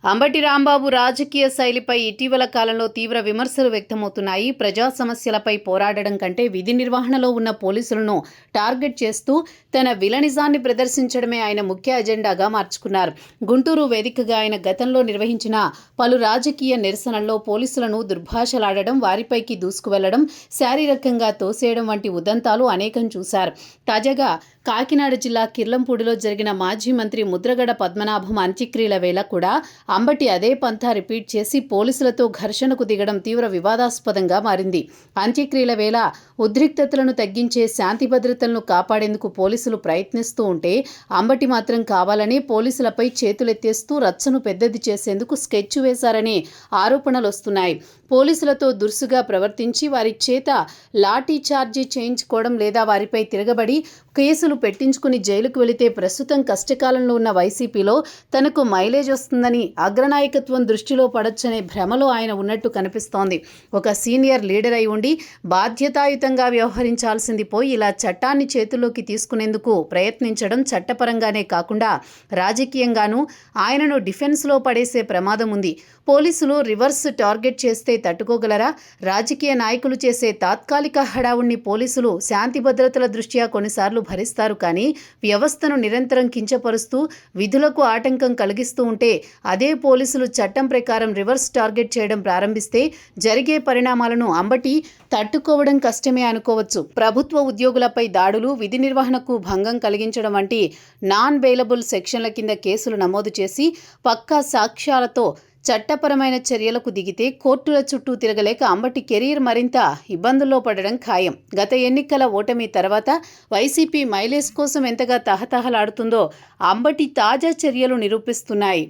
అంబటి రాంబాబు రాజకీయ శైలిపై ఇటీవల కాలంలో తీవ్ర విమర్శలు వ్యక్తమవుతున్నాయి. ప్రజా సమస్యలపై పోరాడడం కంటే విధి నిర్వహణలో ఉన్న పోలీసులను టార్గెట్ చేస్తూ తన విలనిజాన్ని ప్రదర్శించడమే ఆయన ముఖ్య అజెండాగా మార్చుకున్నారు. గుంటూరు వేదికగా ఆయన గతంలో నిర్వహించిన పలు రాజకీయ నిరసనల్లో పోలీసులను దుర్భాషలాడడం, వారిపైకి దూసుకువెళ్లడం, శారీరకంగా తోసేయడం వంటి ఉదంతాలు అనేకం చూశారు. తాజాగా కాకినాడ జిల్లా కిర్లంపూడిలో జరిగిన మాజీ మంత్రి ముద్రగడ పద్మనాభం అంత్యక్రియల వేళ కూడా అంబటి అదే పంథా రిపీట్ చేసి పోలీసులతో ఘర్షణకు దిగడం తీవ్ర వివాదాస్పదంగా మారింది. అంత్యక్రియల వేళ ఉద్రిక్తతలను తగ్గించే శాంతి భద్రతలను కాపాడేందుకు పోలీసులు ప్రయత్నిస్తూ ఉంటే అంబటి మాత్రం కావాలని పోలీసులపై చేతులెత్తేస్తూ రచ్చను పెద్దది చేసేందుకు స్కెచ్ వేశారనే ఆరోపణలు వస్తున్నాయి. పోలీసులతో దురుసుగా ప్రవర్తించి వారి చేత లాఠీ చార్జీ చేయించుకోవడం లేదా వారిపై తిరగబడి కేసులు పెట్టించుకుని జైలుకు వెళితే ప్రస్తుతం కష్టకాలంలో ఉన్న వైసీపీలో తనకు మైలేజ్ వస్తుందని అగ్రనాయకత్వం దృష్టిలో పడొచ్చనే భ్రమలో ఆయన ఉన్నట్టు కనిపిస్తోంది. ఒక సీనియర్ లీడర్ అయి ఉండి బాధ్యతాయుతంగా వ్యవహరించాల్సింది పోయి ఇలా చట్టాన్ని చేతుల్లోకి తీసుకునేందుకు ప్రయత్నించడం చట్టపరంగానే కాకుండా రాజకీయంగానూ ఆయనను డిఫెన్స్లో పడేసే ప్రమాదం ఉంది. పోలీసులు రివర్స్ టార్గెట్ చేస్తే తట్టుకోగలరా? రాజకీయ నాయకులు చేసే తాత్కాలిక హడావుణ్ణి పోలీసులు శాంతి భద్రతల దృష్ట్యా కొన్నిసార్లు భరిస్తారు. కానీ వ్యవస్థను నిరంతరం కించపరుస్తూ విధులకు ఆటంకం కలిగిస్తూ ఉంటే అదే పోలీసులు చట్టం ప్రకారం రివర్స్ టార్గెట్ చేయడం ప్రారంభిస్తే జరిగే పరిణామాలను అంబటి తట్టుకోవడం కష్టమే అనుకోవచ్చు. ప్రభుత్వ ఉద్యోగులపై దాడులు, విధి నిర్వహణకు భంగం కలిగించడం వంటి నాన్ బెయిలబుల్ సెక్షన్ల కింద కేసులు నమోదు చేసి పక్కా సాక్ష్యాలతో చట్టపరమైన చర్యలకు దిగితే కోర్టుల చుట్టూ తిరగలేక అంబటి కెరీర్ మరింత ఇబ్బందుల్లో పడడం ఖాయం. గత ఎన్నికల ఓటమి తర్వాత వైసీపీ మైలేజ్ కోసం ఎంతగా తహతహలాడుతుందో అంబటి తాజా చర్యలు నిరూపిస్తున్నాయి.